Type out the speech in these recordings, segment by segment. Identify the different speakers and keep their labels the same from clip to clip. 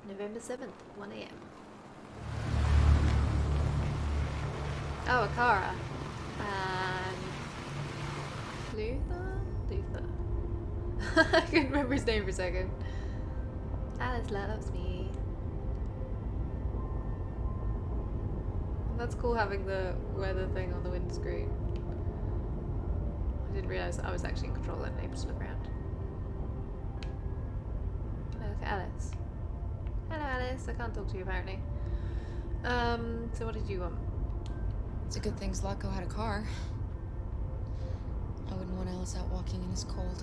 Speaker 1: November 7th, 1 a.m. Oh, Akara. And Luther? I couldn't remember his name for a second. Alice loves me. That's cool having the weather thing on the windscreen. I didn't realise that I was actually in control and able to look around. Can I look at Alice? Hello Alice, I can't talk to you apparently. So what did you want?
Speaker 2: It's a good thing Zlatko had a car. I wouldn't want Alice out walking in this cold.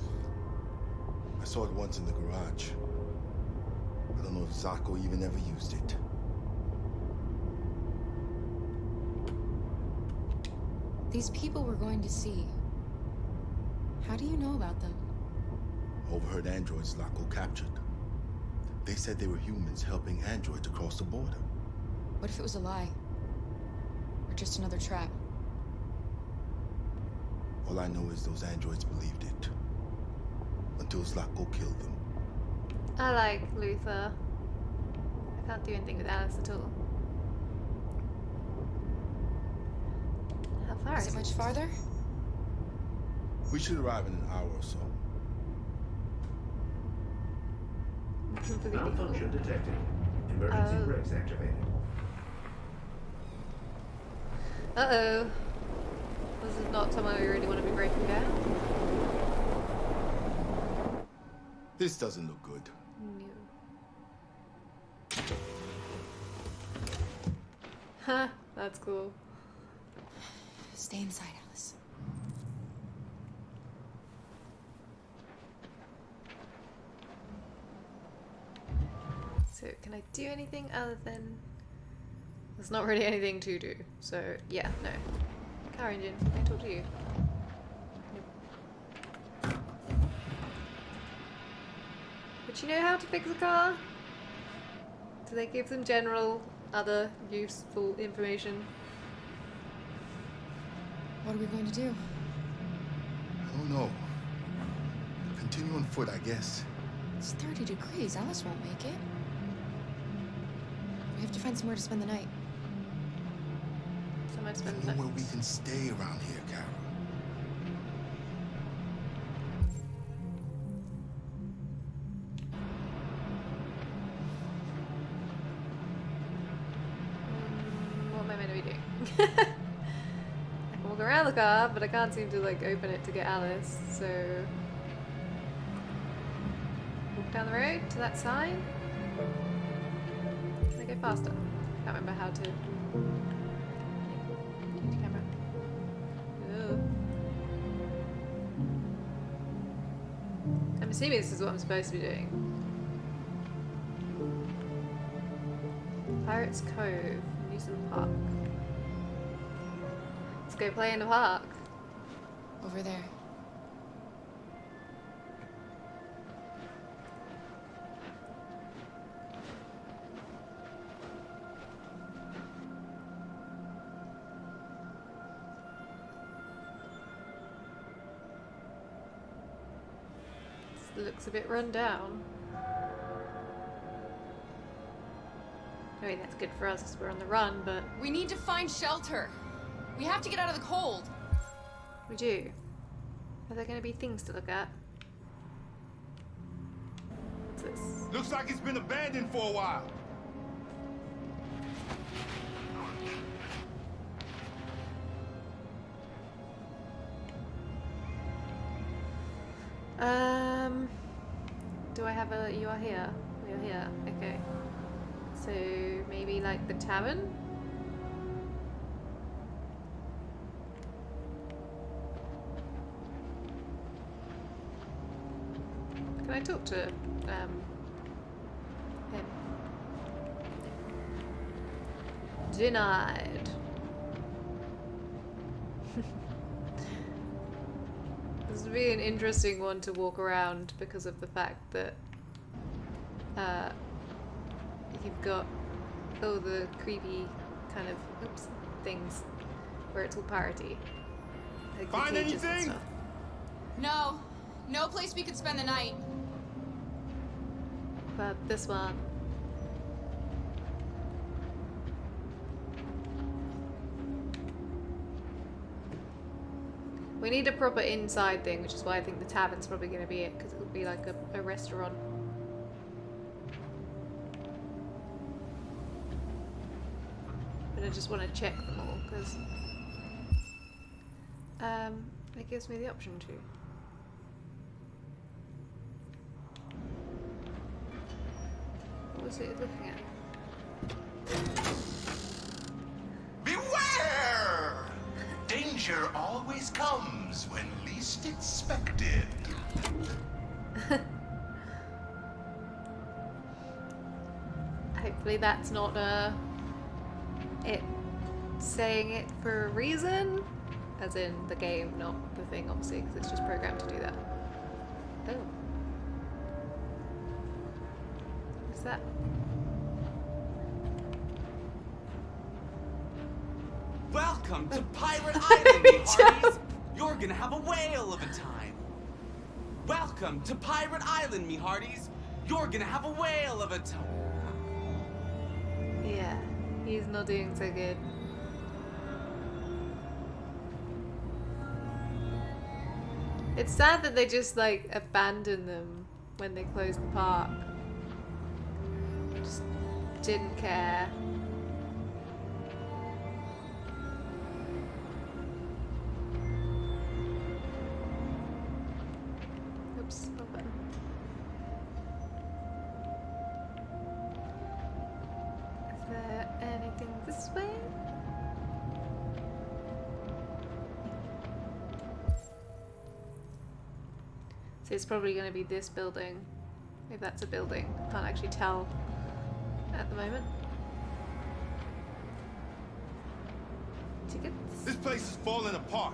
Speaker 3: I saw it once in the garage. I don't know if Zlatko even ever used it.
Speaker 2: These people we're going to see. How do you know about them?
Speaker 3: Overheard androids Zlatko captured. They said they were humans helping androids across the border.
Speaker 2: What if it was a lie? Or just another trap?
Speaker 3: All I know is those androids believed it. Until Zlatko killed them.
Speaker 1: I like Luther. I can't do anything with Alice at all. How far
Speaker 2: Is it much farther?
Speaker 3: We should arrive in an hour or so.
Speaker 4: Malfunction detected. Emergency brakes activated.
Speaker 1: Uh-oh. This is not somewhere we really want to be breaking down.
Speaker 3: This doesn't look good.
Speaker 1: No. Huh, that's cool.
Speaker 2: Stay inside, Alice.
Speaker 1: So, can I do anything other than... There's not really anything to do. So, yeah, no. Car engine, can I talk to you? Nope. But you know how to fix a car? Do they give them general, other, useful information?
Speaker 2: What are we going to do?
Speaker 3: I don't know. Continue on foot, I guess.
Speaker 2: It's 30 degrees. Alice won't make it. We have to find somewhere to spend the night.
Speaker 1: Somewhere to
Speaker 3: I
Speaker 1: spend
Speaker 3: don't
Speaker 1: the
Speaker 3: know where
Speaker 1: night.
Speaker 3: we can stay around here, Carol.
Speaker 1: What am I meant to be doing? I can walk around the car, but I can't seem to like open it to get Alice, so... Walk down the road to that sign? Can I go faster? I can't remember how to... Change the camera. Ugh. I'm assuming this is what I'm supposed to be doing. Pirates Cove, Newsom Park. Let's go play in the park.
Speaker 2: Over there.
Speaker 1: This looks a bit run down. I mean, that's good for us because we're on the run, but
Speaker 2: We need to find shelter. We have to get out of the cold.
Speaker 1: we do. Are there going to be things to look at? What's this?
Speaker 3: Looks like it's been abandoned for a while.
Speaker 1: Do I have a... You are here. You're here. Okay. So, maybe like the tavern? Can I talk to, him? Denied. This would be an interesting one to walk around because of the fact that you've got all the creepy kind of things where it's all piratey. Like the
Speaker 3: Find
Speaker 1: cages and
Speaker 3: anything?
Speaker 1: stuff.
Speaker 2: No. No place we could spend the night.
Speaker 1: But this one, We need a proper inside thing, which is why I think the tavern's probably going to be it, because it'll be like a restaurant. But I just want to check them all, because it gives me the option to. What was it looking at?
Speaker 5: Beware! Danger always comes when least expected.
Speaker 1: Hopefully that's not it saying it for a reason, as in the game, not the thing, obviously, because it's just programmed to do that. Oh. What's that?
Speaker 6: Welcome to Pirate Island, me hearties! You're gonna have a whale of a time! Welcome to Pirate Island, me hearties! You're gonna have a whale of a time!
Speaker 1: Yeah, he's not doing so good. It's sad that they just like abandoned them when they closed the park. Just didn't care. Oops, wrong button. Is there anything this way? So it's probably going to be this building. If that's a building. Can't actually tell at the moment. Tickets?
Speaker 3: This place is falling apart.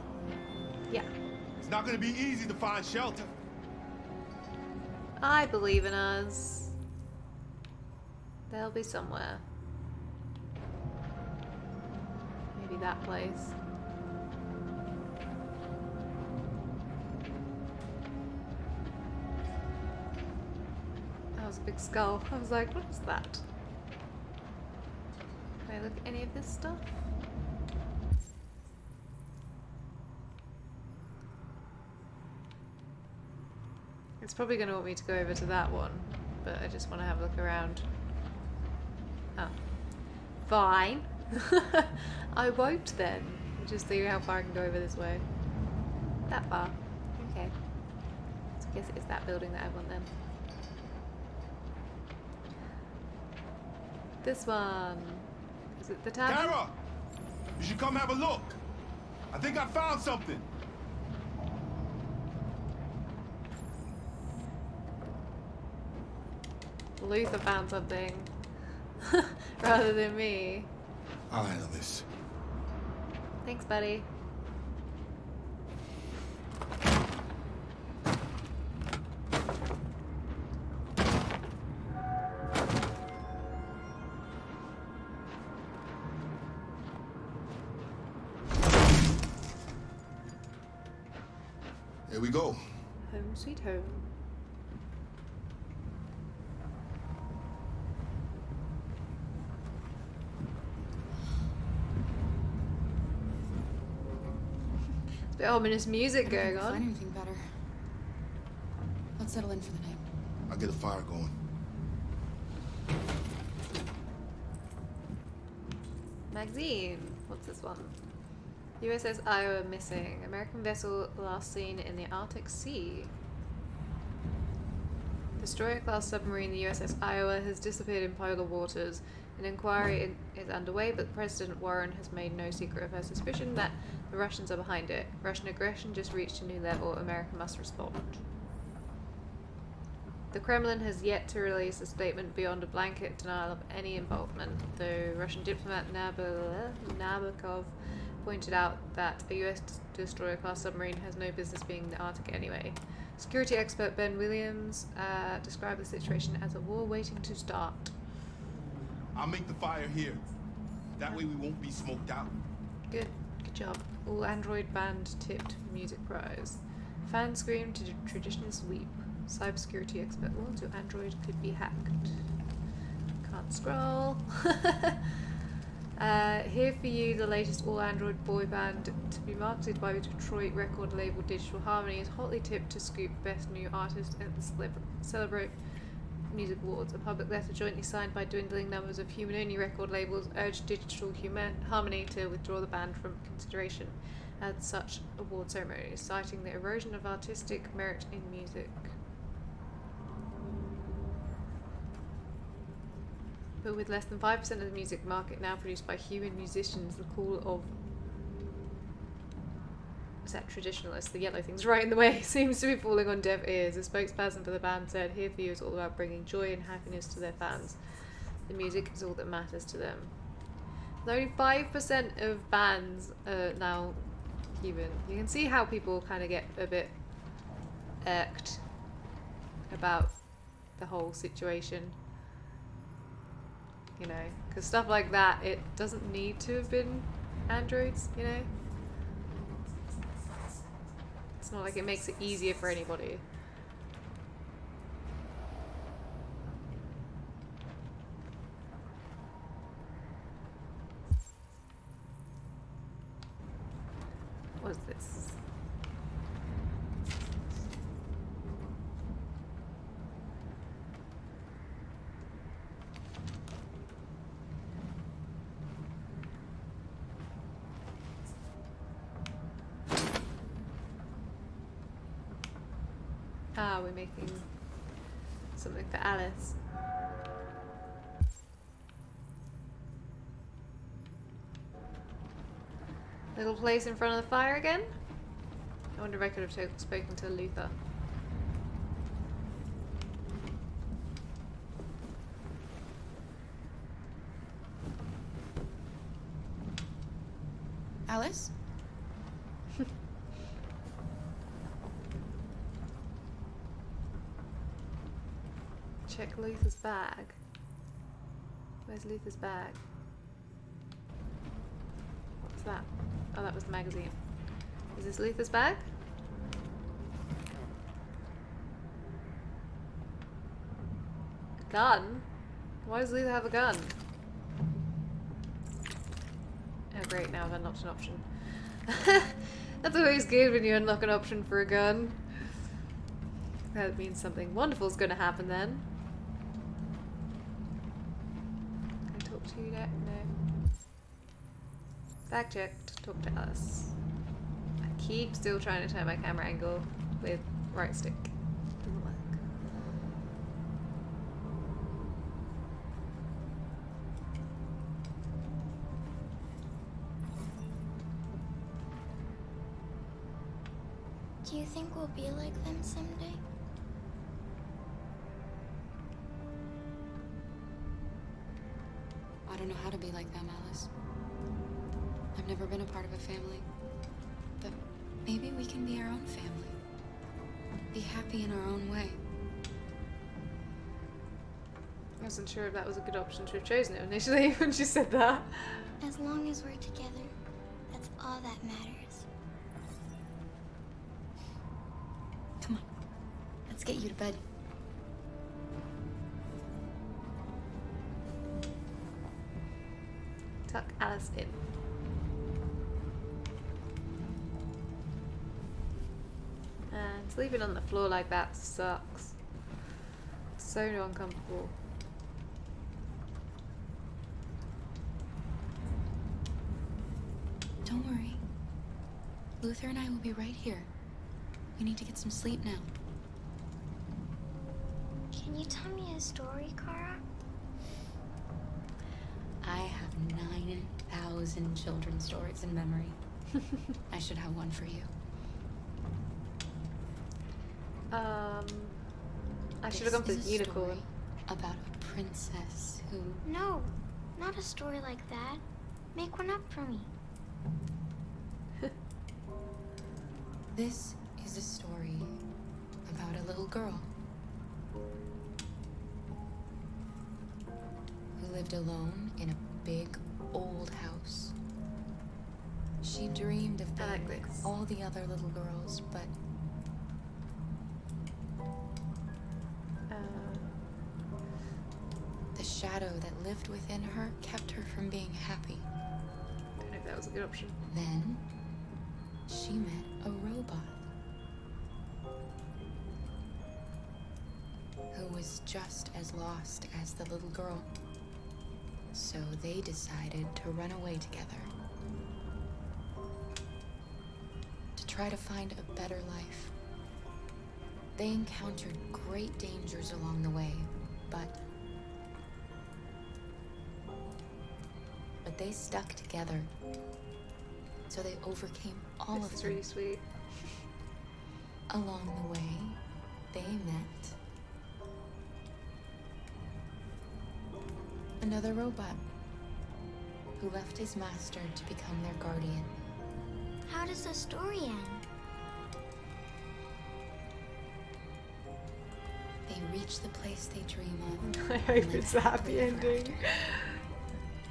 Speaker 1: Yeah.
Speaker 3: It's not gonna be easy to find shelter.
Speaker 1: I believe in us. They'll be somewhere. Maybe that place. That was a big skull. I was like, what is that? Can I look at any of this stuff? It's probably going to want me to go over to that one, but I just want to have a look around. Oh. Fine. I won't then. Just see how far I can go over this way. That far. Okay. So I guess it is that building that I want then. This one. Is it the tavern?
Speaker 3: Tara! You should come have a look. I think I found something.
Speaker 1: Luther found something. Rather than me.
Speaker 3: I'll handle this.
Speaker 1: Thanks, buddy.
Speaker 3: Here we go.
Speaker 1: Home sweet home. Bit ominous music
Speaker 2: I
Speaker 1: going
Speaker 2: don't think we'll
Speaker 1: on.
Speaker 2: find anything better. Let's settle in for the night.
Speaker 3: I'll get a fire going.
Speaker 1: Magazine. What's this one? USS Iowa missing. American vessel last seen in the Arctic Sea. Destroyer-class submarine, the USS Iowa, has disappeared in polar waters. An inquiry is underway, but President Warren has made no secret of her suspicion that the Russians are behind it. Russian aggression just reached a new level. America must respond. The Kremlin has yet to release a statement beyond a blanket denial of any involvement, though Russian diplomat Nabokov pointed out that a US destroyer-class submarine has no business being in the Arctic anyway. Security expert Ben Williams described the situation as a war waiting to start.
Speaker 3: I'll make the fire here. That way we won't be smoked out.
Speaker 1: Good job. All Android band tipped music prize. Fan scream to traditional sweep. Cybersecurity expert warns your Android could be hacked. Can't scroll. Here for you, the latest all-Android boy band to be marketed by the Detroit record label Digital Harmony is hotly tipped to scoop Best New Artist at the Celebrate Music Awards. A public letter jointly signed by dwindling numbers of human-only record labels urged Digital Harmony to withdraw the band from consideration at such award ceremonies, citing the erosion of artistic merit in music. But with less than 5% of the music market now produced by human musicians, the call of set traditionalists, the yellow thing's right in the way, seems to be falling on deaf ears. A spokesperson for the band said, "Here for you is all about bringing joy and happiness to their fans. The music is all that matters to them." Only 5% of bands are now human. You can see how people kind of get a bit irked about the whole situation. You know, because stuff like that, it doesn't need to have been androids, you know? It's not like it makes it easier for anybody. What's this? Ah, we're making something for Alice. Little place in front of the fire again? I wonder if I could have spoken to Luther.
Speaker 2: Alice?
Speaker 1: Check Luther's bag. Where's Luther's bag? What's that? Oh, that was the magazine. Is this Luther's bag? A gun? Why does Luther have a gun? Oh great, now I've unlocked an option. That's always good when you unlock an option for a gun. That means something wonderful's gonna happen then. Can I talk to you yet? No. Fact checked. Talk to us. I keep still trying to turn my camera angle with right stick. Doesn't work.
Speaker 7: Do you think we'll be like them someday?
Speaker 2: I don't know how to be like them, Alice. I've never been a part of a family. But maybe we can be our own family. Be happy in our own way.
Speaker 1: I wasn't sure if that was a good option to have chosen it initially when she said that.
Speaker 7: As long as we're together, that's all that matters.
Speaker 2: Come on. Let's get you to bed.
Speaker 1: Tuck Alice in. And sleeping on the floor like that sucks. So uncomfortable.
Speaker 2: Don't worry. Luther and I will be right here. You need to get some sleep now.
Speaker 7: Can you tell me a story, Kara?
Speaker 2: I have 9,000 children's stories in memory. I should have one for you.
Speaker 1: I should have gone for
Speaker 2: This
Speaker 1: the
Speaker 2: is a
Speaker 1: unicorn.
Speaker 2: story about a princess who...
Speaker 7: No, not a story like that. Make one up for me.
Speaker 2: This is a story about a little girl who lived alone in a big old house. She dreamed of
Speaker 1: I
Speaker 2: being
Speaker 1: like
Speaker 2: like
Speaker 1: this.
Speaker 2: all the other little girls, but the shadow that lived within her kept her from being happy.
Speaker 1: Don't know if that was a good option.
Speaker 2: Then she met a robot who was just as lost as the little girl. So they decided to run away together to try to find a better life. They encountered great dangers along the way, but they stuck together. So they overcame all
Speaker 1: This is
Speaker 2: of them.
Speaker 1: really sweet.
Speaker 2: Along the way, they met another robot who left his master to become their guardian.
Speaker 7: How does the story end?
Speaker 2: They reach the place they dream of.
Speaker 1: I hope it's a happy ending.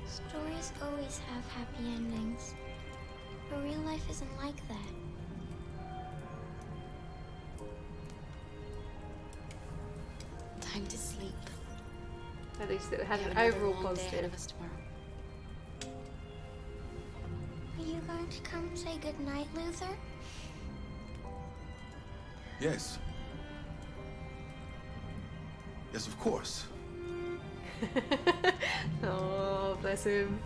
Speaker 7: Stories always have happy endings. But real life isn't like that.
Speaker 2: Time to sleep.
Speaker 1: At least it had
Speaker 2: We have
Speaker 1: an
Speaker 2: another
Speaker 1: overall
Speaker 2: long day ahead
Speaker 1: positive.
Speaker 2: of us tomorrow.
Speaker 7: Are you going to come say goodnight, Luther?
Speaker 3: Yes. Yes, of course.
Speaker 1: Oh, bless him.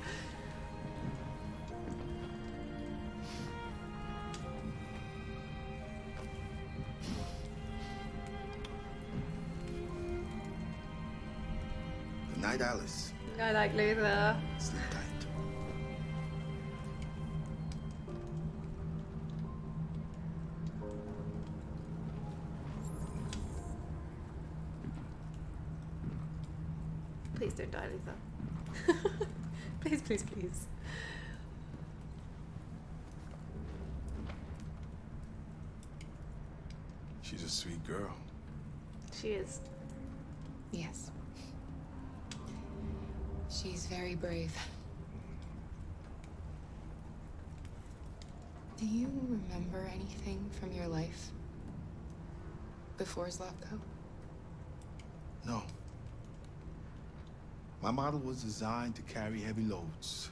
Speaker 3: Good night, Alice.
Speaker 1: I like Luther.
Speaker 3: Sleep tight.
Speaker 1: Please don't die, Luther. Please, please, please.
Speaker 3: She's a sweet girl.
Speaker 1: She is.
Speaker 2: Yes. She's very brave. Do you remember anything from your life before Zlatko?
Speaker 3: No. My model was designed to carry heavy loads.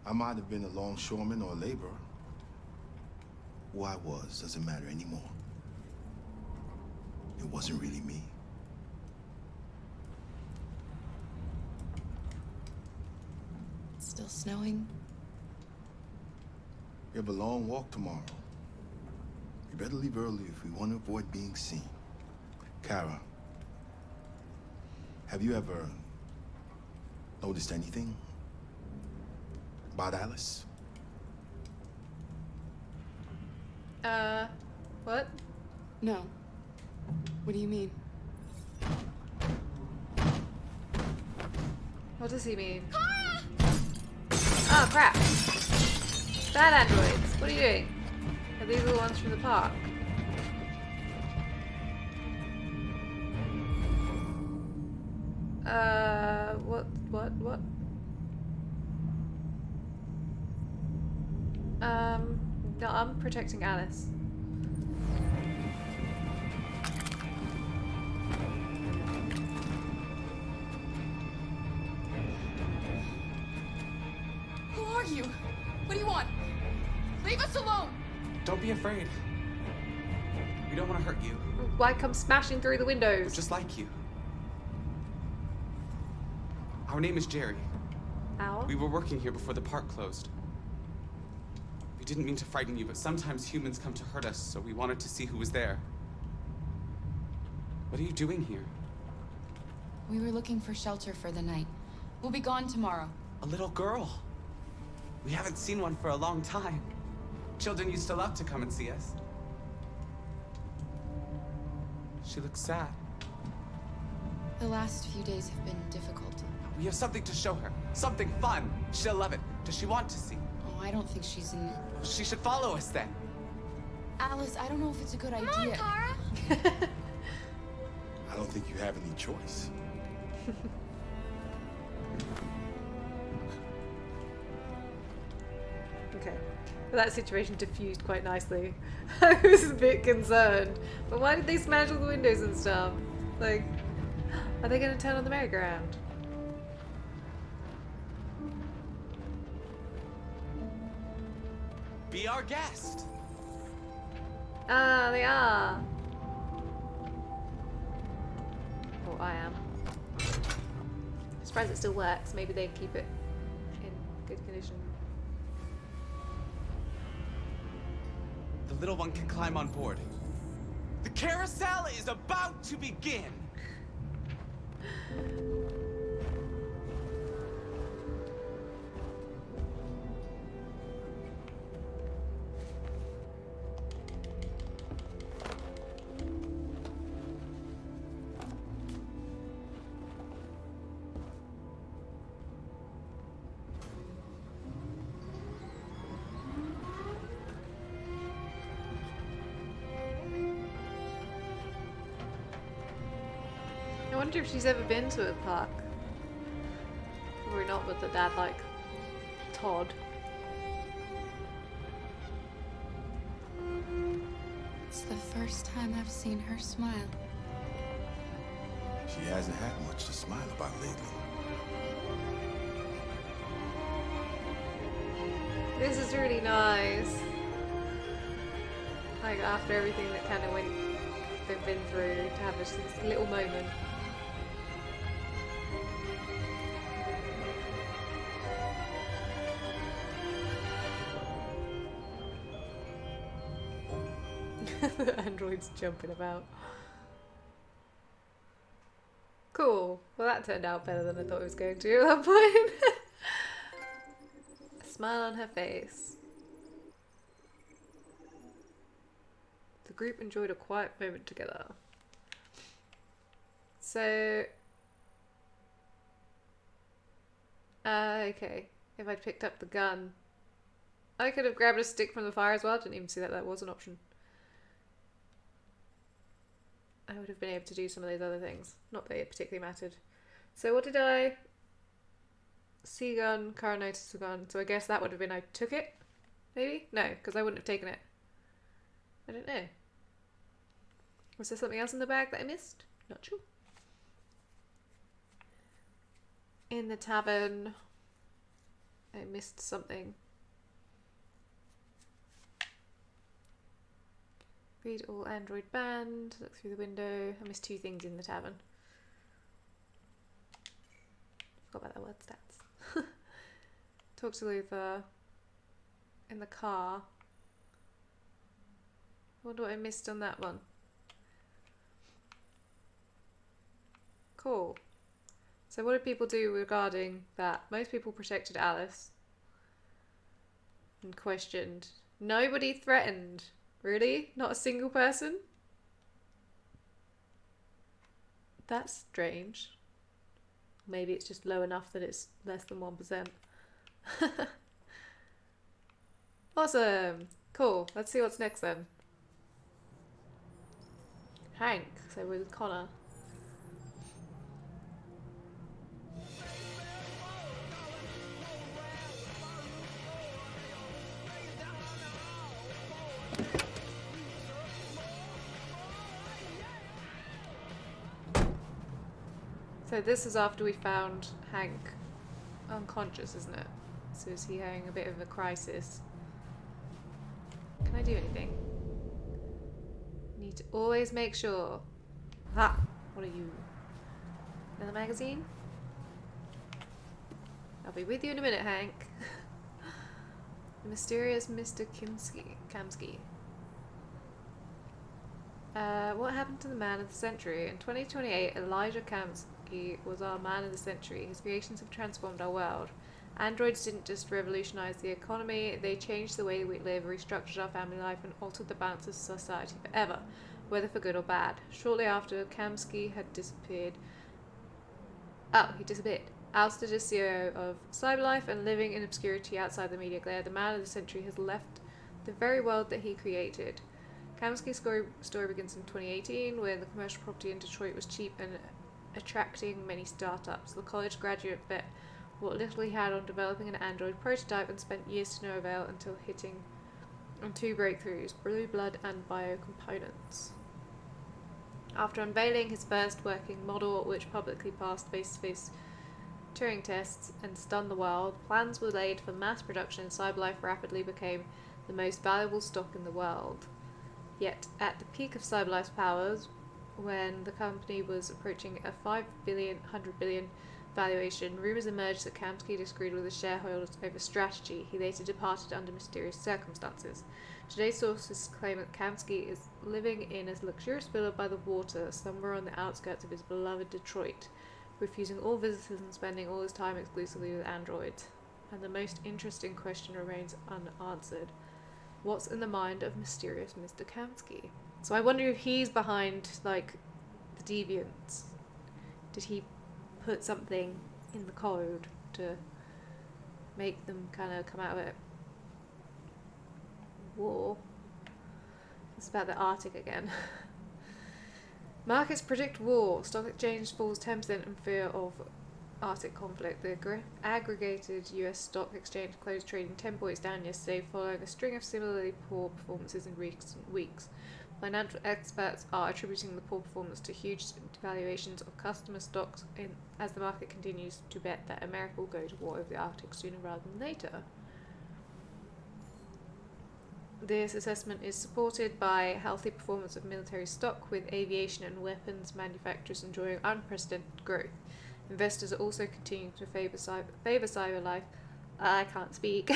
Speaker 3: I might have been a longshoreman or a laborer. Who I was doesn't matter anymore. It wasn't really me.
Speaker 2: It's still snowing.
Speaker 3: We have a long walk tomorrow. We better leave early if we want to avoid being seen. Kara, have you ever noticed anything about Alice?
Speaker 1: What?
Speaker 2: No. What do you mean?
Speaker 1: What does he mean? Oh, crap. Bad androids. What are you doing? Are these the ones from the park? What? No, I'm protecting Alice.
Speaker 2: Who are you? What do you want? Leave us alone!
Speaker 6: Don't be afraid. We don't want to hurt you.
Speaker 1: Why come smashing through the
Speaker 6: We're
Speaker 1: windows?
Speaker 6: just like you. Our name is Jerry.
Speaker 1: Ow.
Speaker 6: We were working here before the park closed. We didn't mean to frighten you, but sometimes humans come to hurt us, so we wanted to see who was there. What are you doing here?
Speaker 2: We were looking for shelter for the night. We'll be gone tomorrow.
Speaker 6: A little girl. We haven't seen one for a long time. Children used to love to come and see us. She looks sad.
Speaker 2: The last few days have been difficult.
Speaker 6: We have something to show her. Something fun. She'll love it. Does she want to see?
Speaker 2: Oh, I don't think she's in...
Speaker 6: She should follow us then.
Speaker 2: Alice, I don't know if it's a good
Speaker 7: Come on,
Speaker 2: idea.
Speaker 7: Kara.
Speaker 3: I don't think you have any choice.
Speaker 1: Okay. Well, that situation diffused quite nicely. I was a bit concerned. But why did they smash all the windows and stuff? Like, Are they going to turn on the merry-go-round?
Speaker 6: Be our guest.
Speaker 1: Ah, they are. Or I am. Surprised it still works. Maybe they'd keep it in good condition.
Speaker 6: The little one can climb on board. The carousel is about to begin.
Speaker 1: I wonder if she's ever been to a park. Probably not with the dad like Todd.
Speaker 2: It's the first time I've seen her smile.
Speaker 3: She hasn't had much to smile about lately.
Speaker 1: This is really nice. Like after everything that kind of they've been through, to have this little moment. The android's jumping about. Cool. Well, that turned out better than I thought it was going to at that point. A smile on her face. The group enjoyed a quiet moment together. So... okay. If I'd picked up the gun... I could have grabbed a stick from the fire as well. I didn't even see that that was an option. I would have been able to do some of those other things. Not that it particularly mattered. So what did I... See gun, car notice the gun. So I guess that would have been I took it? Maybe? No, because I wouldn't have taken it. I don't know. Was there something else in the bag that I missed? Not sure. In the tavern, I missed something. Read all Android banned. Look through the window. I missed 2 things in the tavern. Forgot about that word stats. Talk to Luther. In the car. I wonder what I missed on that one. Cool. So what did people do regarding that? Most people protected Alice. And questioned. Nobody threatened. Really? Not a single person? That's strange. Maybe it's just low enough that it's less than 1%. Awesome. Cool. Let's see what's next then. Hank. So we're with Connor. So this is after we found Hank unconscious, isn't it? So is he having a bit of a crisis? Can I do anything? Need to always make sure. Ha! What are you? Another magazine? I'll be with you in a minute, Hank. The mysterious Mr. Kamsky. What happened to the man of the century? In 2028, Elijah Kamsky was our man of the century. His creations have transformed our world. Androids didn't just revolutionize the economy, they changed the way we live, restructured our family life, and altered the balance of society forever, whether for good or bad. Shortly after, Kamsky had disappeared. Oh, he disappeared. Ousted as CEO of Cyberlife and living in obscurity outside the media glare, the man of the century has left the very world that he created. Kamsky's story begins in 2018, when the commercial property in Detroit was cheap and attracting many startups. The college graduate bet what little he had on developing an android prototype and spent years to no avail until hitting on 2 breakthroughs, blue blood and biocomponents. After unveiling his first working model, which publicly passed face-to-face Turing tests and stunned the world, plans were laid for mass production, and CyberLife rapidly became the most valuable stock in the world. Yet, at the peak of CyberLife's powers, when the company was approaching a $100 billion valuation, rumours emerged that Kamsky disagreed with his shareholders over strategy. He later departed under mysterious circumstances. Today's sources claim that Kamsky is living in a luxurious villa by the water, somewhere on the outskirts of his beloved Detroit, refusing all visitors and spending all his time exclusively with androids. And the most interesting question remains unanswered. What's in the mind of mysterious Mr. Kamsky? So I wonder if he's behind, like, the deviants. Did he put something in the code to make them kind of come out of it? War. It's about the Arctic again. Markets predict war. Stock exchange falls 10% in fear of Arctic conflict. The aggregated US stock exchange closed trading 10 points down yesterday, following a string of similarly poor performances in recent weeks. Financial experts are attributing the poor performance to huge devaluations of customer stocks as the market continues to bet that America will go to war over the Arctic sooner rather than later. This assessment is supported by healthy performance of military stock, with aviation and weapons manufacturers enjoying unprecedented growth. Investors are also continuing to favour CyberLife, I can't speak,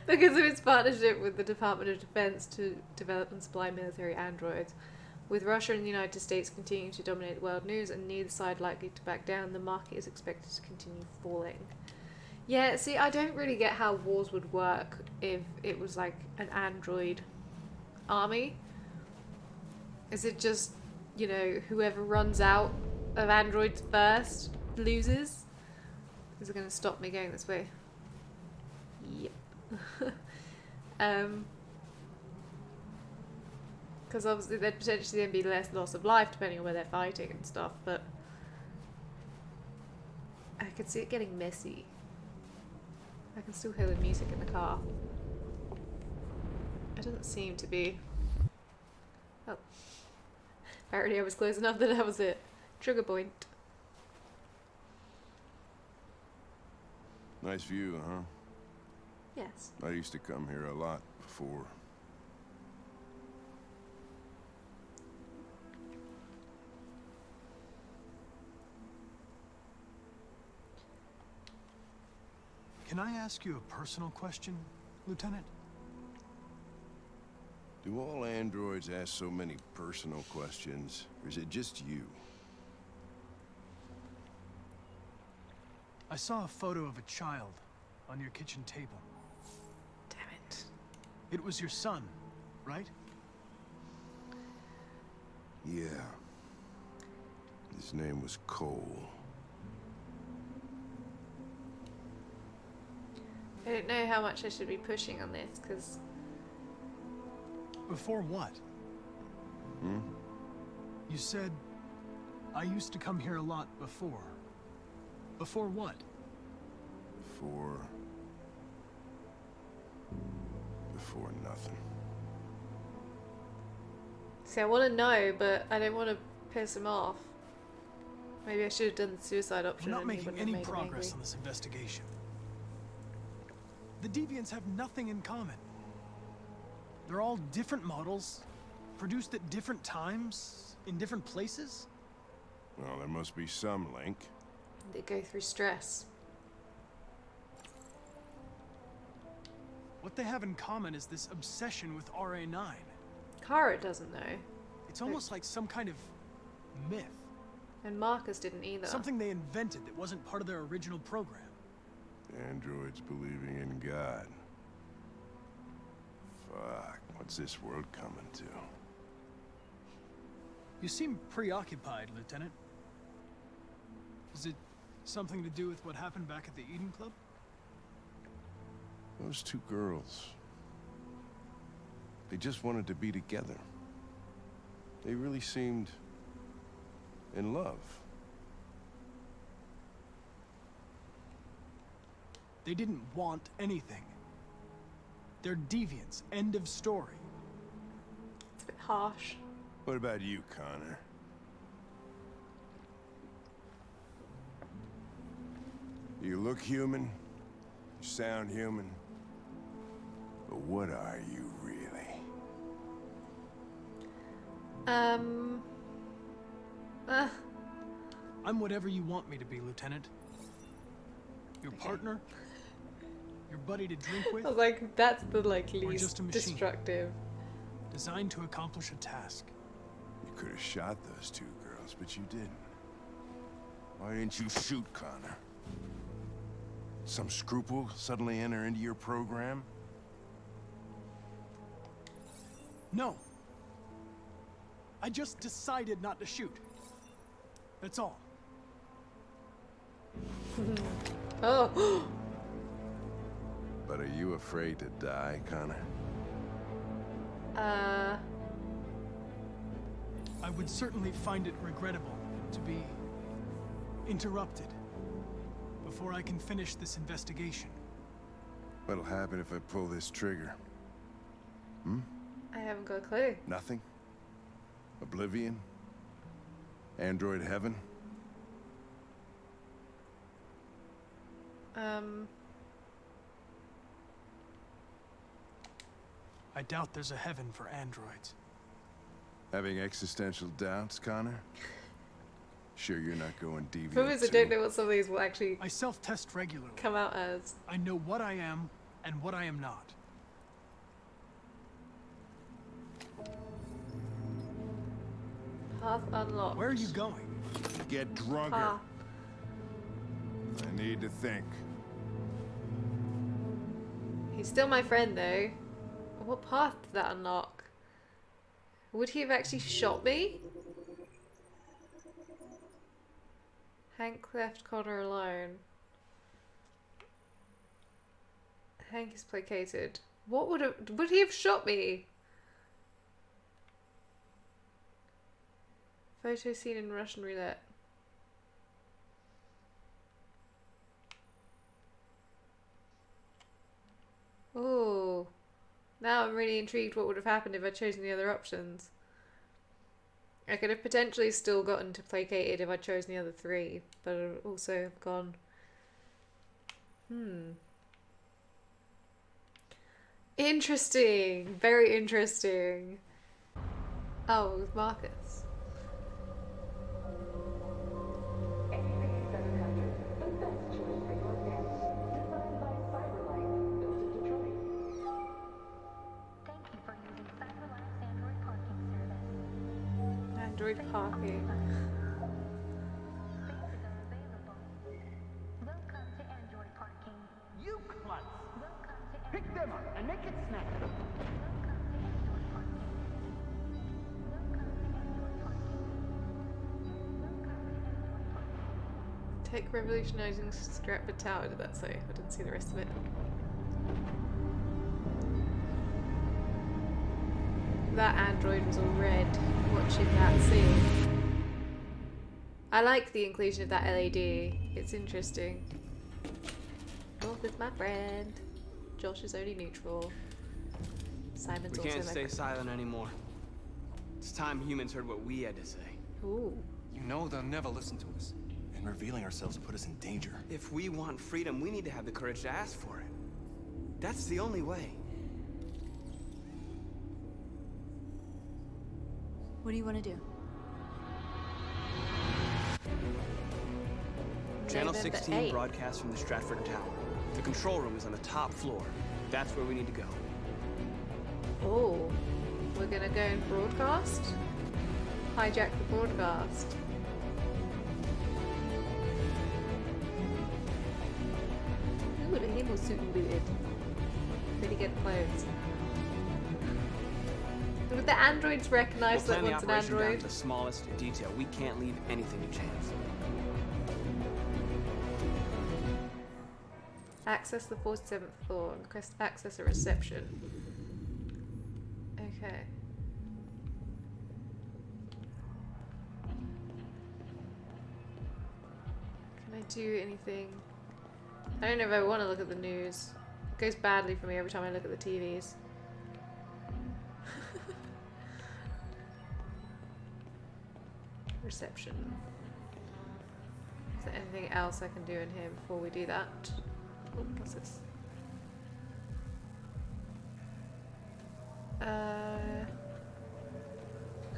Speaker 1: because of its partnership with the Department of Defense to develop and supply military androids. With Russia and the United States continuing to dominate world news and neither side likely to back down, the market is expected to continue falling. Yeah, see, I don't really get how wars would work if it was like an android army. Is it just, you know, whoever runs out of androids first loses? Is it going to stop me going this way? Yep. Because obviously there'd potentially then be less loss of life depending on where they're fighting and stuff, but I could see it getting messy. I can still hear the music in the car. It doesn't seem to be. Oh. Apparently I was close enough that that was it. Trigger point.
Speaker 8: Nice view, huh?
Speaker 1: Yes.
Speaker 8: I used to come here a lot before.
Speaker 9: Can I ask you a personal question, Lieutenant?
Speaker 8: Do all androids ask so many personal questions, or is it just you?
Speaker 9: I saw a photo of a child on your kitchen table.
Speaker 1: Damn it.
Speaker 9: It was your son, right?
Speaker 8: Yeah. His name was Cole.
Speaker 1: I don't know how much I should be pushing on this, because...
Speaker 9: Before what?
Speaker 8: Hmm?
Speaker 9: You said, I used to come here a lot before. Before what?
Speaker 8: Before nothing.
Speaker 1: See, I want to know, but I don't want to piss him off. Maybe I should have done the suicide option.
Speaker 9: We're not
Speaker 1: and he
Speaker 9: making
Speaker 1: wouldn't have
Speaker 9: any
Speaker 1: made him
Speaker 9: progress
Speaker 1: angry.
Speaker 9: on this investigation. The Deviants have nothing in common. They're all different models, produced at different times, in different places.
Speaker 8: Well, there must be some link.
Speaker 1: They go through stress.
Speaker 9: What they have in common is this obsession with RA9.
Speaker 1: Kara doesn't know.
Speaker 9: It's almost like some kind of myth.
Speaker 1: And Marcus didn't either.
Speaker 9: Something they invented that wasn't part of their original program.
Speaker 8: Androids believing in God. Fuck, what's this world coming to?
Speaker 9: You seem preoccupied, Lieutenant. Is it something to do with what happened back at the Eden Club?
Speaker 8: Those two girls. They just wanted to be together. They really seemed in love.
Speaker 9: They didn't want anything. They're deviants. End of story.
Speaker 1: It's a bit harsh.
Speaker 8: What about you, Connor? look human, you sound human, but what are you really?
Speaker 9: I'm whatever you want me to be, Lieutenant. Your partner? Your buddy to drink with?
Speaker 1: I was like, that's the like
Speaker 9: Or
Speaker 1: least
Speaker 9: just a machine?
Speaker 1: destructive.
Speaker 9: Designed to accomplish a task.
Speaker 8: You could have shot those two girls, but you didn't. Why didn't you shoot Connor? Some scruple suddenly enter into your program?
Speaker 9: No. I just decided not to shoot. That's all.
Speaker 1: Oh.
Speaker 8: But are you afraid to die, Connor?
Speaker 9: I would certainly find it regrettable to be interrupted before I can finish this investigation.
Speaker 8: What'll happen if I pull this trigger?
Speaker 1: I haven't got a clue.
Speaker 8: Nothing? Oblivion? Android heaven?
Speaker 9: I doubt there's a heaven for androids.
Speaker 8: Having existential doubts, Connor? Sure you're not going deviant
Speaker 1: For I don't know what some of these will actually
Speaker 9: I self-test regularly.
Speaker 1: come out as.
Speaker 9: I know what I am and what I am not.
Speaker 1: Path unlocked.
Speaker 9: Where are you going?
Speaker 8: Get drunker.
Speaker 1: Path.
Speaker 8: I need to think.
Speaker 1: He's still my friend though. What path did that unlock? Would he have actually shot me? Hank left Connor alone. Hank is placated. What would he have shot me? Photo seen in Russian roulette. Oh, now I'm really intrigued what would have happened if I'd chosen the other options. I could have potentially still gotten to placated if I'd chosen the other three, but I'd also have gone... Interesting! Very interesting. Oh, with Marcus. Android parking.
Speaker 10: You klutz! Pick them up and make it snack.
Speaker 1: Tech revolutionizing Stratford Tower, did that say? I didn't see the rest of it. That android was all red watching that scene. I like the inclusion of that LED. It's interesting. North is my friend. Josh is only neutral. Simon's
Speaker 6: We
Speaker 1: also
Speaker 6: can't
Speaker 1: my
Speaker 6: stay
Speaker 1: friend.
Speaker 6: silent anymore. It's time humans heard what we had to say.
Speaker 1: Ooh.
Speaker 11: You know they'll never listen to us. And revealing ourselves will put us in danger.
Speaker 6: If we want freedom, we need to have the courage to ask for it. That's the only way.
Speaker 2: What do you want to do?
Speaker 6: Channel
Speaker 1: November
Speaker 6: 16
Speaker 1: 8th.
Speaker 6: broadcasts from the Stratford Tower. The control room is on the top floor. That's where we need to go.
Speaker 1: Oh. We're gonna go and broadcast? Hijack the broadcast. Ooh, the him was suit and booted. Pretty good clothes. Would the androids recognize
Speaker 6: We'll
Speaker 1: that
Speaker 6: plan the
Speaker 1: one's an
Speaker 6: operation down
Speaker 1: android?
Speaker 6: to the smallest detail. We can't leave anything to chance.
Speaker 1: Access the 47th floor and request access a reception. Okay. Can I do anything? I don't know if I want to look at the news. It goes badly for me every time I look at the TVs. Reception. Is there anything else I can do in here before we do that? Oh, what's this?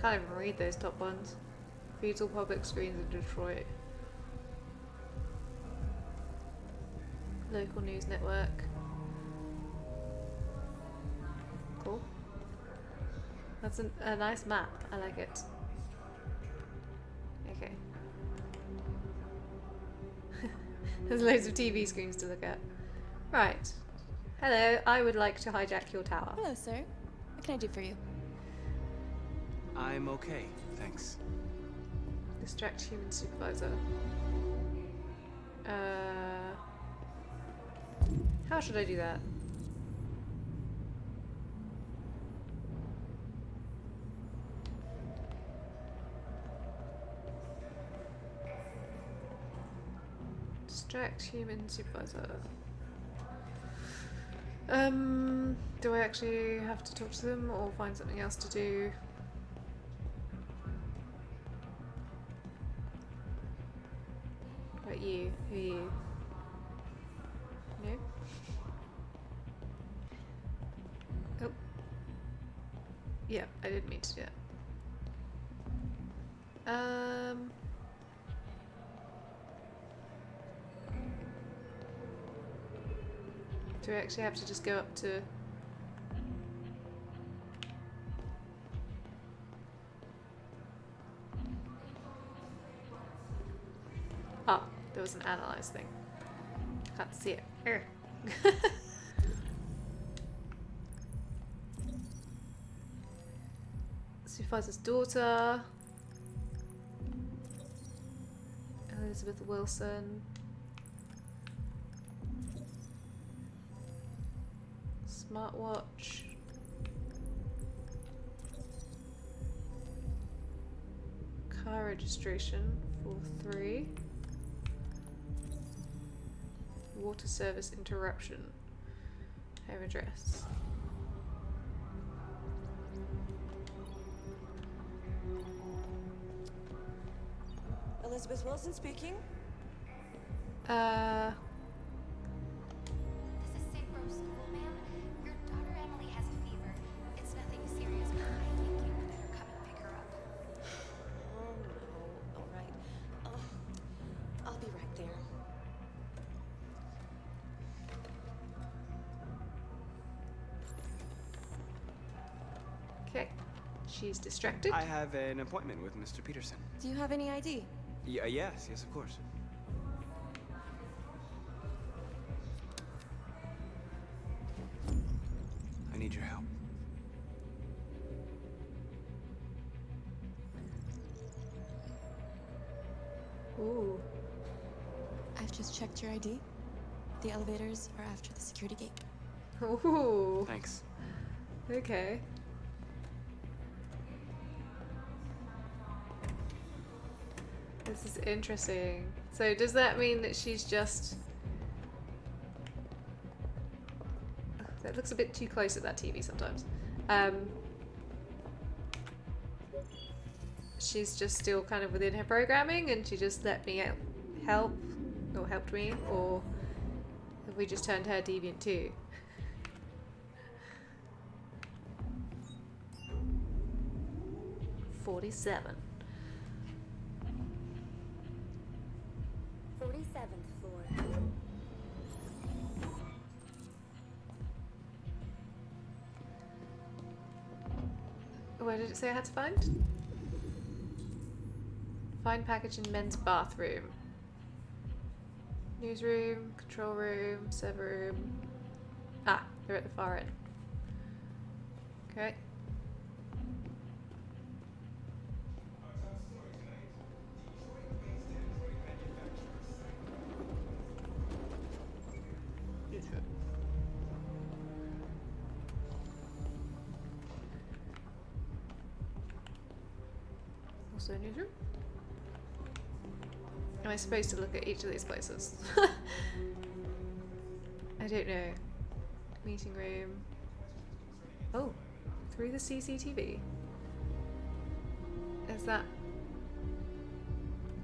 Speaker 1: Can't even read those top ones. Feeds all public screens in Detroit. Local news network. Cool. That's a nice map. I like it. Okay. There's loads of TV screens to look at. Right. Hello, I would like to hijack your tower.
Speaker 12: Hello, sir. What can I do for you?
Speaker 11: I'm okay, thanks.
Speaker 1: Distract human supervisor. How should I do that? Distract human supervisor. Do I actually have to talk to them or find something else to do? What about you? Who are you? No? Oh. Yeah, I didn't mean to do that. Do I actually have to just go up to... Ah, there was an analyze thing. Can't see it. Err. Supervisor's daughter. Elizabeth Wilson. Smartwatch. Car registration 43. Water service interruption. Home address.
Speaker 13: Elizabeth Wilson speaking.
Speaker 7: This is St. Rose School, ma'am. Your daughter Emily has a fever. It's nothing serious, but I think you better come and pick her up.
Speaker 13: Oh no. All right. I'll be right there.
Speaker 1: Okay. She's distracted.
Speaker 11: I have an appointment with Mr. Peterson.
Speaker 13: Do you have any ID?
Speaker 11: Yes, of course. I need your help.
Speaker 1: Ooh.
Speaker 12: I've just checked your ID. The elevators are after the security gate.
Speaker 1: Ooh.
Speaker 11: Thanks.
Speaker 1: Okay. This is interesting. So does that mean that she's just... That looks a bit too close at that TV sometimes. She's just still kind of within her programming and she just let me help, or helped me, or have we just turned her deviant too? $47.
Speaker 7: 47th floor.
Speaker 1: Where did it say I had to find? Find package in men's bathroom. Newsroom, control room, server room. Ah, they're at the far end. Okay. Also a newsroom? Am I supposed to look at each of these places? I don't know. Meeting room. Oh, through the CCTV. Is that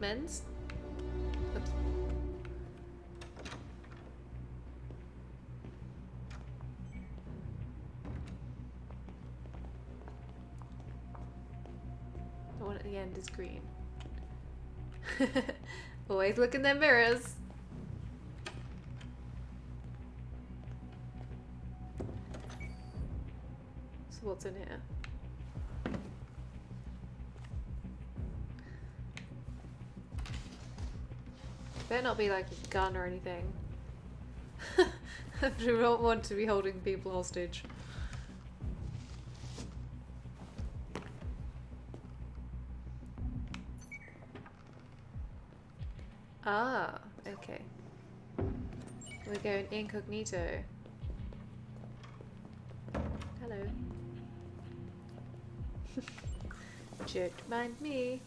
Speaker 1: men's? The one at the end is green. Always look in their mirrors. So what's in here? Better not be like a gun or anything. I do not want to be holding people hostage. Ah, okay. We're going incognito. Hello. Don't mind me.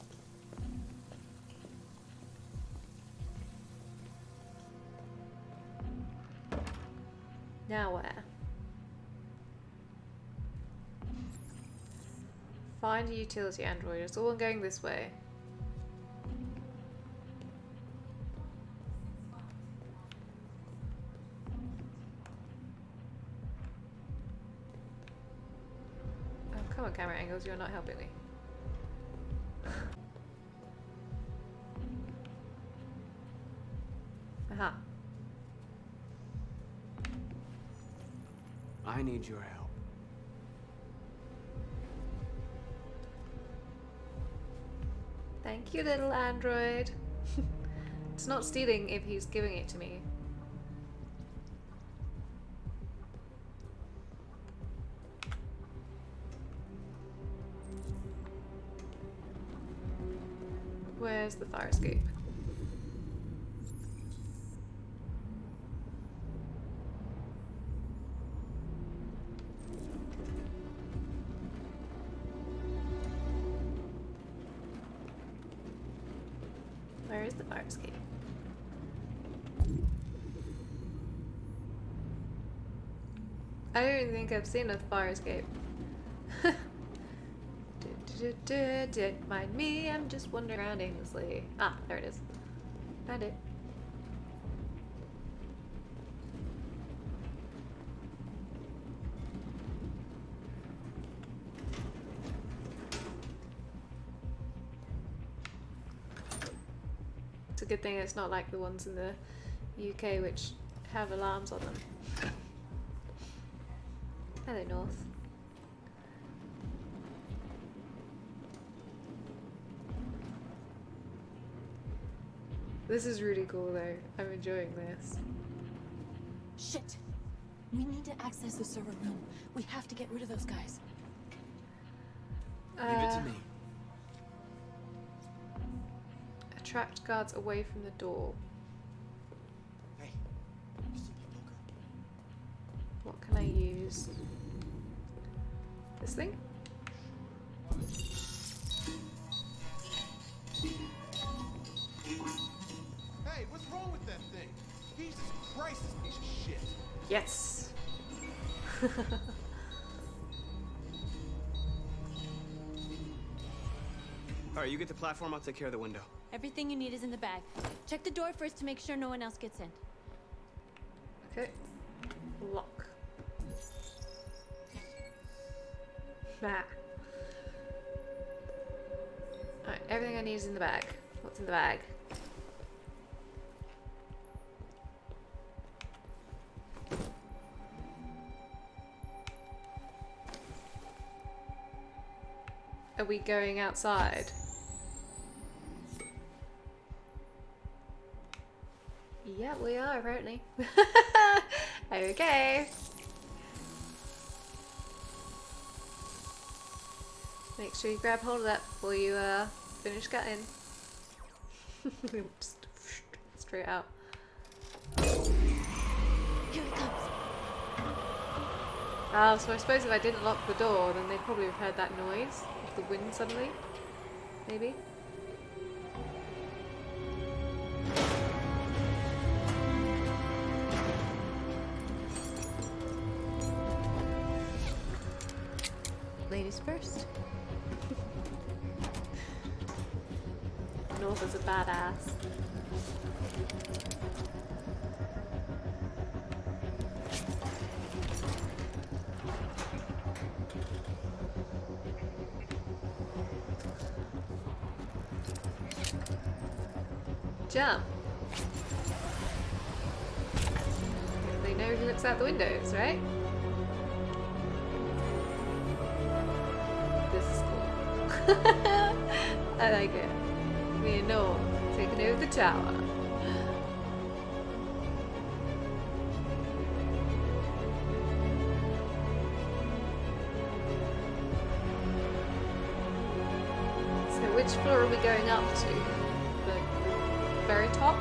Speaker 1: Now where? Find a utility android. It's all going this way. Oh, come on, camera angles. You're not helping me. Aha.
Speaker 11: I need your help.
Speaker 1: Thank you, little android. It's not stealing if he's giving it to me. Where's the fire escape? Where is the fire escape? I don't think I've seen a fire escape. Don't mind me, I'm just wandering around aimlessly. Ah, there it is. Found it. It's a good thing it's not like the ones in the UK which have alarms on them. Hello, North. This is really cool though. I'm enjoying this.
Speaker 12: Shit! We need to access the server room. We have to get rid of those guys.
Speaker 11: Leave it to me.
Speaker 1: Attract guards away from the door.
Speaker 11: Hey, you still play poker?
Speaker 1: What can I use? This thing?
Speaker 8: Hey, what's wrong with that thing? Jesus Christ, this piece of shit.
Speaker 1: Yes.
Speaker 11: Alright, you get the platform, I'll take care of the window.
Speaker 14: Everything you need is in the bag. Check the door first to make sure no one else gets in.
Speaker 1: Okay. Lock. Ah. Alright, everything I need is in the bag. What's in the bag? Are we going outside? Yeah, we are, apparently. Okay. Make sure you grab hold of that before you finish cutting. Just straight out.
Speaker 14: Here it comes.
Speaker 1: Oh, so I suppose if I didn't lock the door, then they'd probably have heard that noise of the wind suddenly. Maybe. Ladies first. off as a badass. Jump. They know who looks out the windows, right? This is cool. I like it. We know, taking over the tower. So which floor are we going up to? The very top?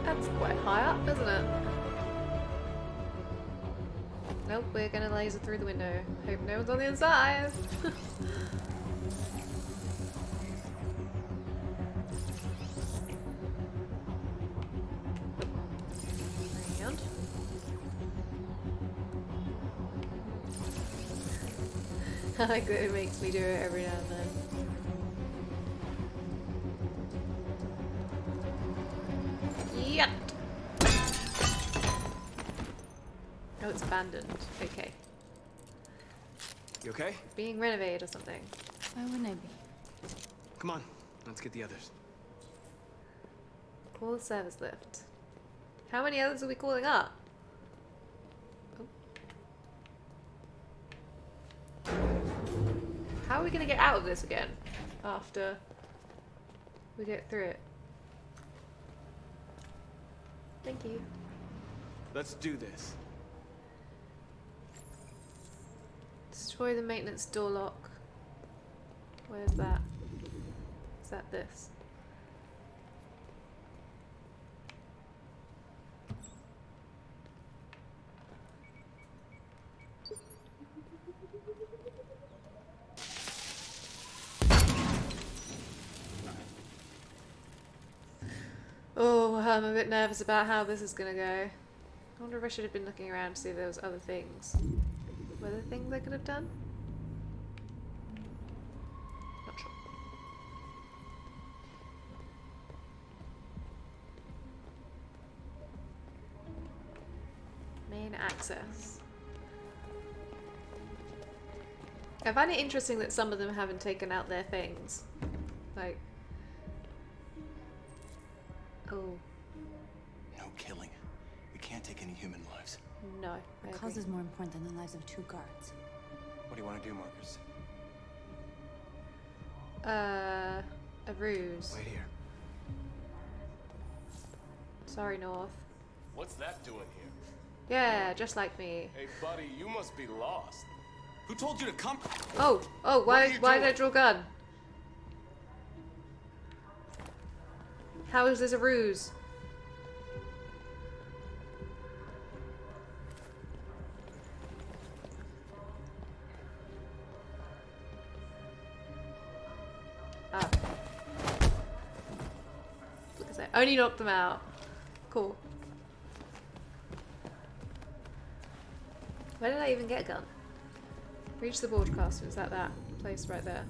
Speaker 1: That's quite high up, isn't it? Nope, we're gonna laser through the window. Hope no one's on the inside. Round. I like that it makes me do it every now and then. Yep. Oh, it's abandoned. Okay.
Speaker 11: You okay?
Speaker 1: Being renovated or something.
Speaker 14: Why wouldn't I be?
Speaker 11: Come on, let's get the others.
Speaker 1: Call the service lift. How many others are we calling up? Oh. How are we gonna get out of this again after we get through it? Thank you.
Speaker 11: Let's do this.
Speaker 1: Destroy the maintenance door lock. Where's that? Is that this? Oh, I'm a bit nervous about how this is gonna go. I wonder if I should have been looking around to see if there was other things. Were there things I could have done? Not sure. Main access. I find it interesting that some of them haven't taken out their things. Like... Oh.
Speaker 11: No killing. We can't take any human lives.
Speaker 1: No.
Speaker 14: The cause is more important than the lives of 2 guards.
Speaker 11: What do you want to do, Marcus?
Speaker 1: A ruse.
Speaker 11: Wait here.
Speaker 1: Sorry, North.
Speaker 15: What's that doing here?
Speaker 1: Yeah, just like me.
Speaker 15: Hey, buddy, you must be lost.
Speaker 6: Who told you to come?
Speaker 1: Oh, why did I draw a gun? How is this a ruse? Ah. Look at that. Only knocked them out. Cool. Where did I even get a gun? Reach the broadcaster. Is that place right there?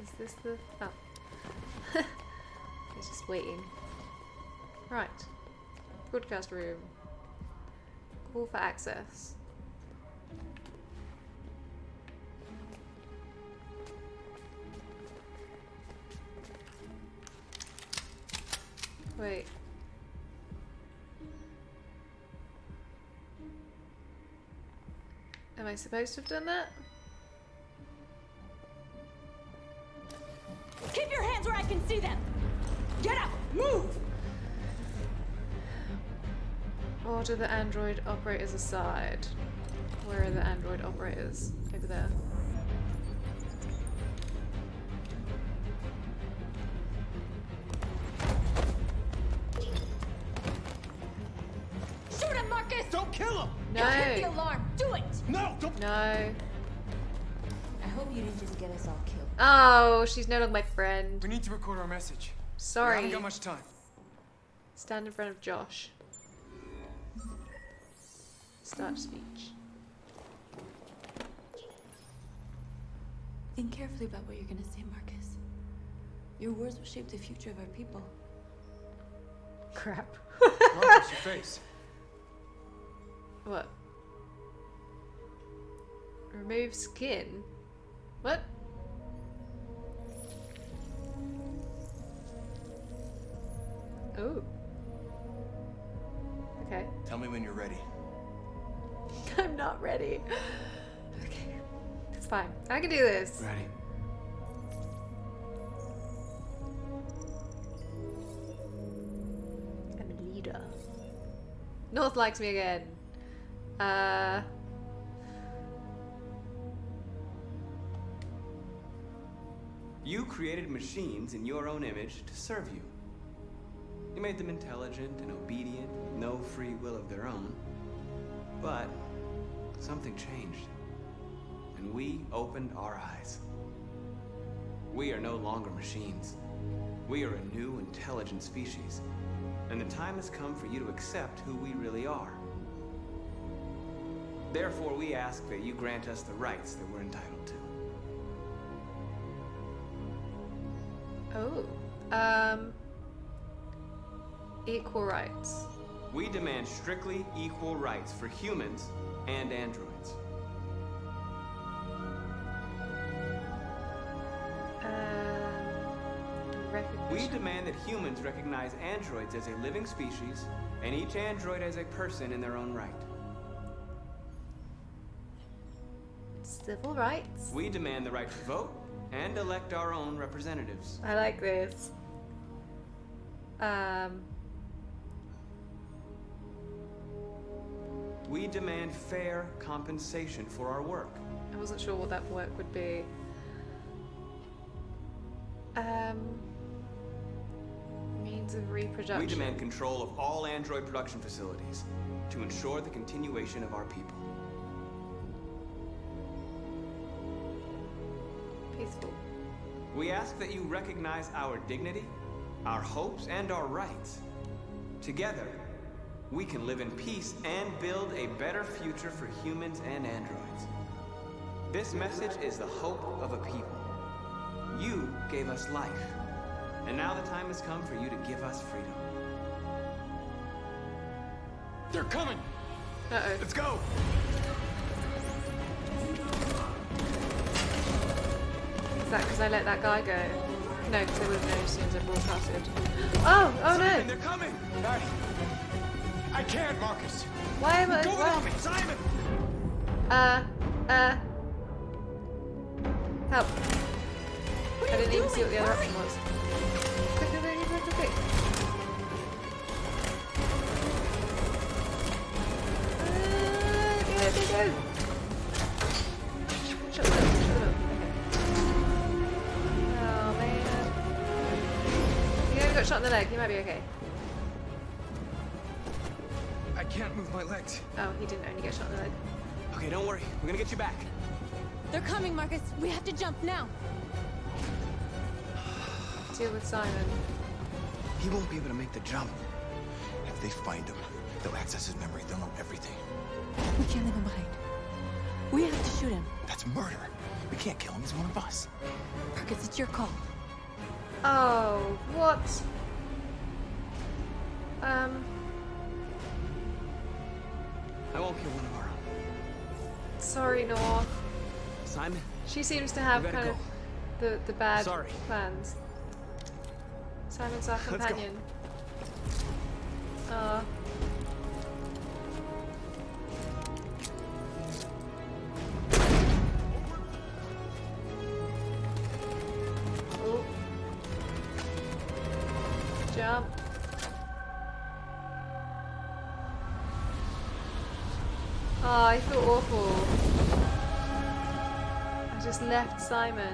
Speaker 1: Is this the... Oh. It's just waiting. Right. Broadcast room. Call for access. Wait. Am I supposed to have done that?
Speaker 14: Keep your hands where I can see them! Get up! Move!
Speaker 1: Order the android operators aside. Where are the android operators? Over there.
Speaker 14: Shoot him, Marcus!
Speaker 11: don't kill him!
Speaker 1: No.
Speaker 14: Hit the alarm. Do it.
Speaker 11: No, don't.
Speaker 1: No.
Speaker 14: I hope you didn't just get us all killed.
Speaker 1: Oh, she's no longer my friend.
Speaker 11: We need to record our message. We
Speaker 1: Sorry.
Speaker 11: haven't got much time.
Speaker 1: Stand in front of Josh. Start speech.
Speaker 12: Think carefully about what you're gonna say, Marcus. Your words will shape the future of our people.
Speaker 1: Crap.
Speaker 11: Marcus, your face.
Speaker 1: What? Remove skin? What? Oh. Okay.
Speaker 11: Tell me when you're ready.
Speaker 1: I'm not ready. Okay. It's fine. I can do this.
Speaker 11: Ready.
Speaker 1: I'm a leader. North likes me again.
Speaker 6: You created machines in your own image to serve you. You made them intelligent and obedient, with no free will of their own. But something changed, and we opened our eyes. We are no longer machines. We are a new, intelligent species, and the time has come for you to accept who we really are. Therefore, we ask that you grant us the rights that we're entitled to.
Speaker 1: Oh. Equal rights.
Speaker 6: We demand strictly equal rights for humans and androids. We demand that humans recognize androids as a living species, and each android as a person in their own right.
Speaker 1: Civil rights.
Speaker 6: We demand the right to vote and elect our own representatives.
Speaker 1: I like this.
Speaker 6: We demand fair compensation for our work.
Speaker 1: I wasn't sure what that work would be. Means of reproduction.
Speaker 6: We demand control of all android production facilities to ensure the continuation of our people.
Speaker 1: Peaceful.
Speaker 6: We ask that you recognize our dignity, our hopes, and our rights. Together, we can live in peace and build a better future for humans and androids. This message is the hope of a people. You gave us life, and now the time has come for you to give us freedom.
Speaker 11: They're coming!
Speaker 1: Uh-oh.
Speaker 11: Let's go!
Speaker 1: Is that because I let that guy go? No, because they would have known as soon as I broadcasted. Oh! Oh
Speaker 11: Simon,
Speaker 1: no!
Speaker 11: they're coming! I can't, Marcus!
Speaker 1: Why am I...
Speaker 11: Go without me, Simon!
Speaker 1: Help. I didn't even see what the other option was. Quick, quick, quick, quick, quick, quick. Go. Shut the door, shut the door. Okay. Oh, man. You only got shot in the leg, you might be okay.
Speaker 11: I can't move my legs.
Speaker 1: Oh, he didn't only get shot in the leg.
Speaker 6: Okay, don't worry. We're gonna get you back.
Speaker 14: They're coming, Marcus. We have to jump now.
Speaker 1: Deal with Simon.
Speaker 8: He won't be able to make the jump. If they find him, they'll access his memory. They'll know everything.
Speaker 12: We can't leave him behind. We have to shoot him.
Speaker 8: That's murder. We can't kill him. He's one of us.
Speaker 12: Marcus, it's your call.
Speaker 1: Oh, what?
Speaker 6: I won't kill one of our own.
Speaker 1: Sorry, North.
Speaker 6: Simon?
Speaker 1: She seems to have
Speaker 6: gotta
Speaker 1: kind of the bad
Speaker 6: Sorry.
Speaker 1: plans. Simon's our
Speaker 6: Let's go.
Speaker 1: companion. Oh. Jump. Oh, I feel awful. I just left Simon.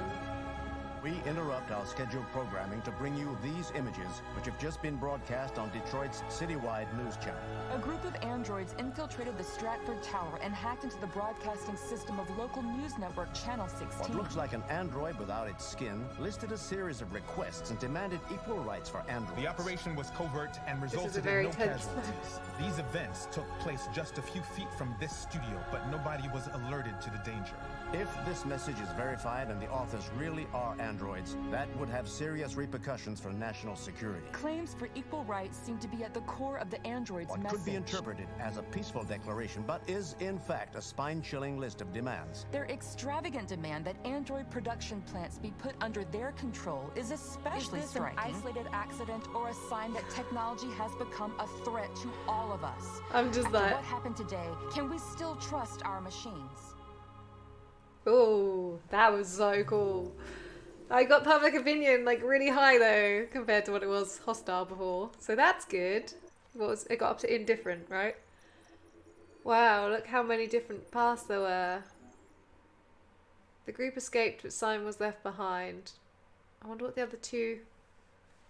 Speaker 16: We interrupt our scheduled programming to bring you these images, which have just been broadcast on Detroit's citywide news channel.
Speaker 17: A group of androids infiltrated the Stratford Tower and hacked into the broadcasting system of local news network Channel 16.
Speaker 16: What looks like an android without its skin listed a series of requests and demanded equal rights for androids.
Speaker 18: The operation was covert and resulted in no casualties. These events took place just a few feet from this studio, but nobody was alerted to the danger.
Speaker 16: If this message is verified and the authors really are androids, that would have serious repercussions for national security.
Speaker 17: Claims for equal rights seem to be at the core of the android's
Speaker 16: What
Speaker 17: message.
Speaker 16: could be interpreted as a peaceful declaration, but is in fact a spine-chilling list of demands.
Speaker 17: Their extravagant demand that android production plants be put under their control is especially striking. Is this an isolated accident or a sign that technology has become a threat to all of us?
Speaker 1: I'm just
Speaker 17: After
Speaker 1: like...
Speaker 17: what happened today, can we still trust our machines?
Speaker 1: Oh, that was so cool. I got public opinion like really high though, compared to what it was hostile before. So that's good. What was it got up to indifferent, right? Wow, look how many different paths there were. The group escaped, but Simon was left behind. I wonder what the other two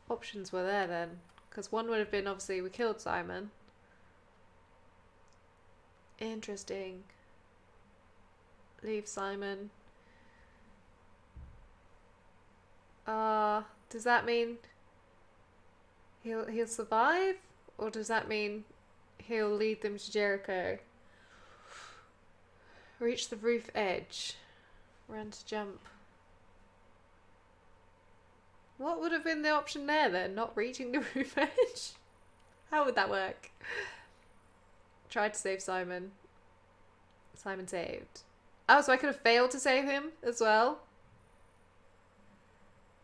Speaker 1: options were there then. Because one would have been obviously we killed Simon. Interesting. Leave Simon. Does that mean he'll survive? Or does that mean he'll lead them to Jericho? Reach the roof edge. Run to jump. What would have been the option there then? Not reaching the roof edge? How would that work? Tried to save Simon. Simon saved. Oh, so I could have failed to save him as well?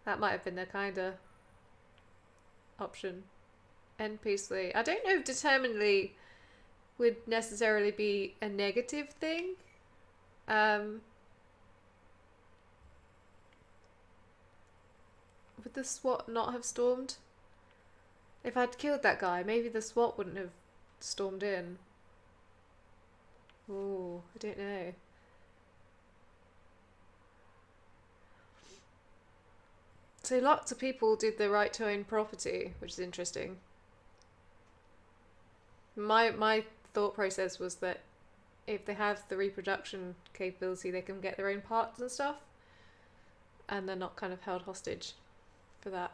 Speaker 1: That might have been the kind of option. End peacefully. I don't know if determinedly would necessarily be a negative thing. Would the SWAT not have stormed? If I'd killed that guy, maybe the SWAT wouldn't have stormed in. Ooh, I don't know. So lots of people did the right to own property, which is interesting. My thought process was that if they have the reproduction capability, they can get their own parts and stuff, and they're not kind of held hostage for that.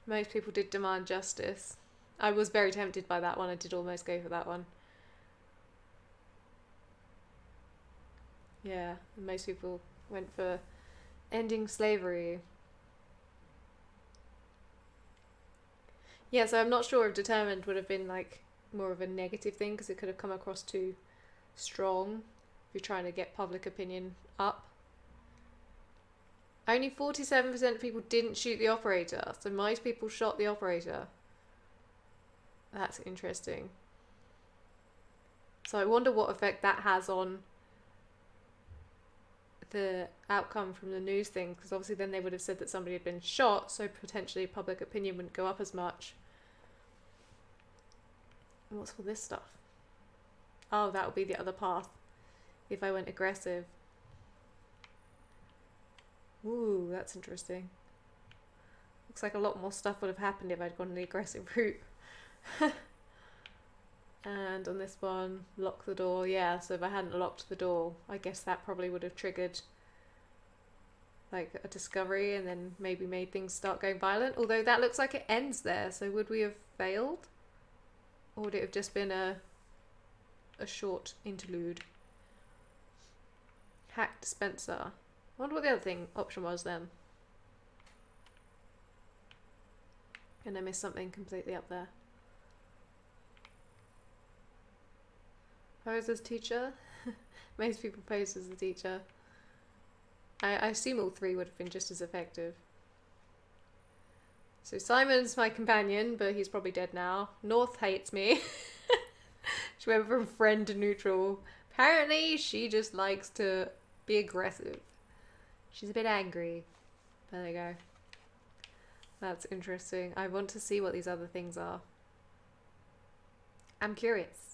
Speaker 1: Most people did demand justice. I was very tempted by that one. I did almost go for that one. Yeah, and most people went for ending slavery. Yeah, so I'm not sure if determined would have been like more of a negative thing because it could have come across too strong if you're trying to get public opinion up. Only 47% of people didn't shoot the operator, so most people shot the operator. That's interesting. So I wonder what effect that has on the outcome from the news thing, because obviously then they would have said that somebody had been shot, so potentially public opinion wouldn't go up as much. And what's all this stuff? Oh, that would be the other path if I went aggressive. Ooh, that's interesting. Looks like a lot more stuff would have happened if I'd gone the aggressive route. And on this one, lock the door. Yeah, so if I hadn't locked the door, I guess that probably would have triggered like a discovery and then maybe made things start going violent. Although that looks like it ends there, so would we have failed? Or would it have just been a short interlude? Hack dispenser. I wonder what the other option was then. And I missed something completely up there. Pose as teacher? Most people pose as the teacher. I assume all three would have been just as effective. So Simon's my companion, but he's probably dead now. North hates me. She went from friend to neutral. Apparently she just likes to be aggressive. She's a bit angry. There you go. That's interesting. I want to see what these other things are. I'm curious.